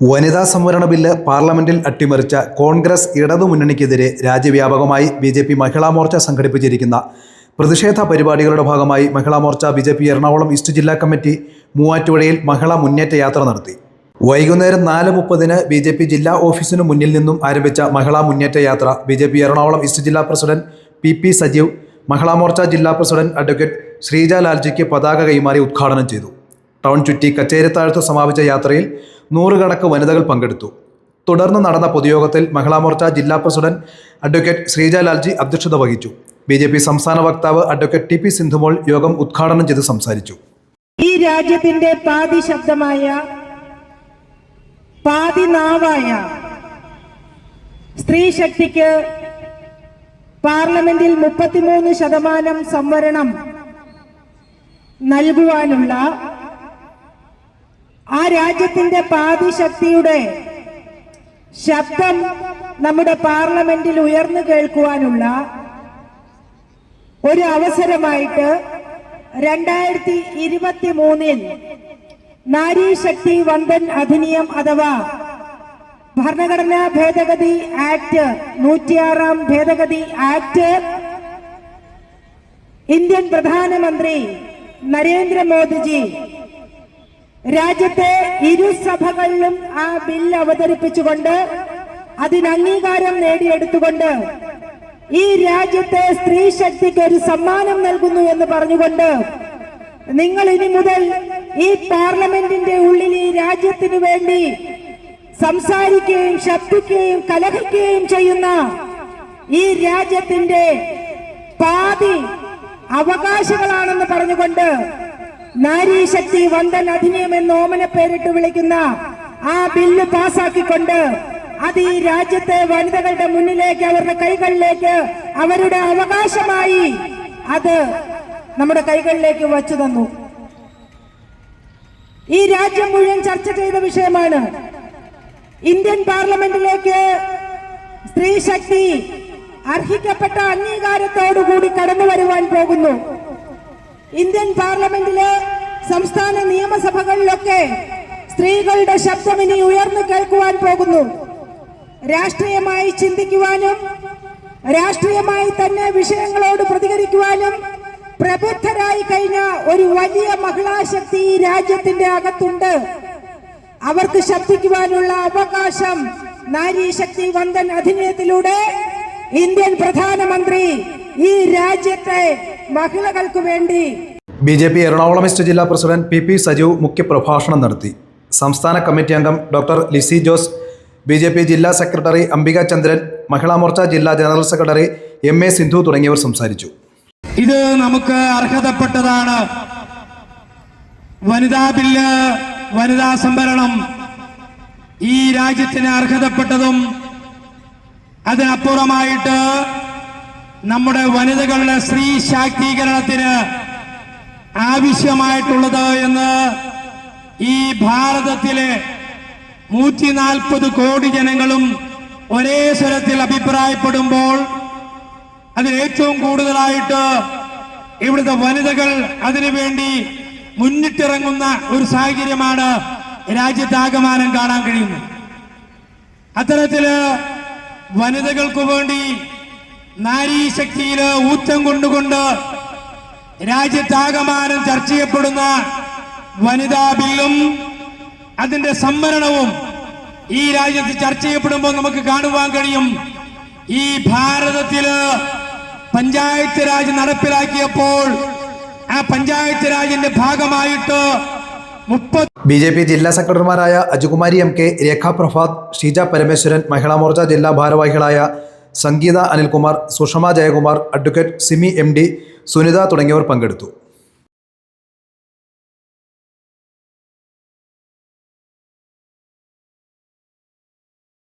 വനിതാ സംവരണ ബില്ല് പാർലമെന്റിൽ അട്ടിമറിച്ച കോൺഗ്രസ് ഇടതുമുന്നണിക്കെതിരെ രാജ്യവ്യാപകമായി ബി.ജെ.പി. മഹിളാ മോർച്ച സംഘടിപ്പിച്ചിരിക്കുന്ന പ്രതിഷേധ പരിപാടികളുടെ ഭാഗമായി മഹിളാ മോർച്ച ബി.ജെ.പി. എറണാകുളം ഈസ്റ്റ് ജില്ലാ കമ്മിറ്റി മൂവാറ്റുപുഴയിൽ മഹിളാ മുന്നേറ്റ യാത്ര നടത്തി. വൈകുന്നേരം 4:30 ബി.ജെ.പി. ജില്ലാ ഓഫീസിനു മുന്നിൽ നിന്നും ആരംഭിച്ച മഹിളാ മുന്നേറ്റ യാത്ര ബി.ജെ.പി. എറണാകുളം ഈസ്റ്റ് ജില്ലാ പ്രസിഡന്റ് പി. സജീവ്, മഹിളാ മോർച്ച ജില്ലാ പ്രസിഡന്റ് അഡ്വക്കേറ്റ് ശ്രീജ ലാൽജിക്ക് പതാക കൈമാറി ഉദ്ഘാടനം ചെയ്തു. ടൗൺ ചുറ്റി കച്ചേരിത്താഴത്ത് സമാപിച്ച യാത്രയിൽ 100 കണക്ക് വനിതകൾ പങ്കെടുത്തു. തുടർന്ന് നടന്ന പൊതുയോഗത്തിൽ മഹിളാ മോർച്ച ജില്ലാ പ്രസിഡന്റ് അഡ്വക്കേറ്റ് ശ്രീജ ലാൽജി അധ്യക്ഷത വഹിച്ചു. ബി.ജെ.പി. സംസ്ഥാന വക്താവ് അഡ്വക്കേറ്റ് ടി. സിന്ധുമോൾ യോഗം ഉദ്ഘാടനം ചെയ്ത് സംസാരിച്ചു. ഈ രാജ്യത്തിന്റെ പാതി ശബ്ദമായ, പാതി നാവായ സ്ത്രീ ശക്തിക്ക് പാർലമെന്റിൽ 33% സംവരണം നൽകുവാനുള്ള, ആ രാജ്യത്തിന്റെ പാതി ശക്തിയുടെ ശബ്ദം നമ്മുടെ പാർലമെന്റിൽ ഉയർന്നു കേൾക്കുവാനുള്ള ഒരു അവസരമായിട്ട് 2023 നാരി ശക്തി വന്ദൻ അധിനിയം അഥവാ ഭരണഘടനാ ഭേദഗതി ആക്ട് 106 ഭേദഗതി ആക്ട് ഇന്ത്യൻ പ്രധാനമന്ത്രി നരേന്ദ്രമോദിജി രാജ്യത്തെ ഇരുസഭകളിലും ആ ബില്ല് അവതരിപ്പിച്ചുകൊണ്ട് അതിന് അംഗീകാരം നേടിയെടുത്തുകൊണ്ട് ഈ രാജ്യത്തെ സ്ത്രീ ശക്തിക്ക് ഒരു സമ്മാനം നൽകുന്നു എന്ന് പറഞ്ഞുകൊണ്ട് നിങ്ങൾ ഇനി മുതൽ ഈ പാർലമെന്റിന്റെ ഉള്ളിൽ ഈ രാജ്യത്തിനു വേണ്ടി സംസാരിക്കുകയും ശബ്ദിക്കുകയും കലഹിക്കുകയും ചെയ്യുന്ന ഈ രാജ്യത്തിന്റെ പാതി അവകാശികളാണെന്ന് പറഞ്ഞുകൊണ്ട് നാരി ശക്തി വന്ദൻ അധിനിയം എന്ന് ഓമന പേരിട്ട് വിളിക്കുന്ന ആ ബില്ല് പാസാക്കിക്കൊണ്ട് അത് ഈ രാജ്യത്തെ വനിതകളുടെ മുന്നിലേക്ക്, അവരുടെ കൈകളിലേക്ക്, അവരുടെ അവകാശമായി അത് നമ്മുടെ കൈകളിലേക്ക് വച്ചു തന്നു. ഈ രാജ്യം മുഴുവൻ ചർച്ച ചെയ്ത വിഷയമാണ്. ഇന്ത്യൻ പാർലമെന്റിലേക്ക് സ്ത്രീ ശക്തി അർഹിക്കപ്പെട്ട അംഗീകാരത്തോടുകൂടി കടന്നു വരുവാൻ പോകുന്നു. ഇന്ത്യൻ പാർലമെന്റിലെ സംസ്ഥാന നിയമസഭകളിലൊക്കെ സ്ത്രീകളുടെ ശബ്ദം ഇനി ഉയർന്നു കേൾക്കുവാൻ പോകുന്നു. രാഷ്ട്രീയമായി ചിന്തിക്കുവാനും രാഷ്ട്രീയമായി തന്നെ വിഷയങ്ങളോട് പ്രതികരിക്കുവാനും പ്രബുദ്ധരായി കഴിഞ്ഞ ഒരു വലിയ മഹിളാശക്തി ഈ രാജ്യത്തിന്റെ അകത്തുണ്ട്. അവർക്ക് ശബ്ദിക്കുവാനുള്ള അവകാശം നാരി ശക്തി വന്ദൻ അധിനിയത്തിലൂടെ ഇന്ത്യൻ പ്രധാനമന്ത്രി ഈ രാജ്യത്തെ മഹിളകൾക്ക് വേണ്ടി. ബി.ജെ.പി. എറണാകുളം ഈസ്റ്റ് ജില്ലാ പ്രസിഡന്റ് പി. സജീവ് മുഖ്യപ്രഭാഷണം നടത്തി. സംസ്ഥാന കമ്മിറ്റി അംഗം ഡോക്ടർ ലിസി ജോസ്, ബി.ജെ.പി. ജില്ലാ സെക്രട്ടറി അംബിക ചന്ദ്രൻ, മഹിളാ മോർച്ച ജില്ലാ ജനറൽ സെക്രട്ടറി എം.എ. സിന്ധു തുടങ്ങിയവർ സംസാരിച്ചു. ഇത് നമുക്ക് അർഹതപ്പെട്ടതാണ്. വനിതാ ബില്ല്, വനിതാ സംവരണം ഈ രാജ്യത്തിന് അർഹതപ്പെട്ടതും അതിനപ്പുറമായിട്ട് നമ്മുടെ വനിതകളുടെ സ്ത്രീ ശാക്തീകരണത്തിന് ആവശ്യമായിട്ടുള്ളത് എന്ന് ഈ ഭാരതത്തിലെ 140 കോടി ജനങ്ങളും ഒരേ സ്വരത്തിൽ അഭിപ്രായപ്പെടുമ്പോൾ അതിൽ ഏറ്റവും കൂടുതലായിട്ട് ഇവിടുത്തെ വനിതകൾ അതിനുവേണ്ടി മുന്നിട്ടിറങ്ങുന്ന ഒരു സാഹചര്യമാണ് രാജ്യത്താകമാനം കാണാൻ കഴിയുന്നത്. അത്തരത്തില് വനിതകൾക്ക് വേണ്ടി നാരീ ശക്തിയില് ഊറ്റം കൊണ്ടുകൊണ്ട് രാജ്യത്താകമാനം ചർച്ച ചെയ്യപ്പെടുന്ന വനിതാ ബില്ലും അതിന്റെ സംവരണവും ഈ രാജ്യത്ത് ചർച്ച ചെയ്യപ്പെടുമ്പോൾ നമുക്ക് കാണുവാൻ കഴിയും. ഈ ഭാരതത്തില് പഞ്ചായത്ത് രാജ് നടപ്പിലാക്കിയപ്പോൾ ആ പഞ്ചായത്ത് രാജിന്റെ ഭാഗമായിട്ട് ബി.ജെ.പി. ജില്ലാ സെക്രട്ടറിമാരായ അജുകുമാരി എം കെ, രേഖ പ്രഭാത്, ഷീജ പരമേശ്വരൻ, മഹിളാ മോർച്ച ജില്ലാ ഭാരവാഹികളായ സംഗീത അനിൽകുമാർ, സുഷമ ജയകുമാർ, അഡ്വക്കേറ്റ് സിമി എം.ഡി, സുനിത തുടങ്ങിയവർ പങ്കെടുത്തു.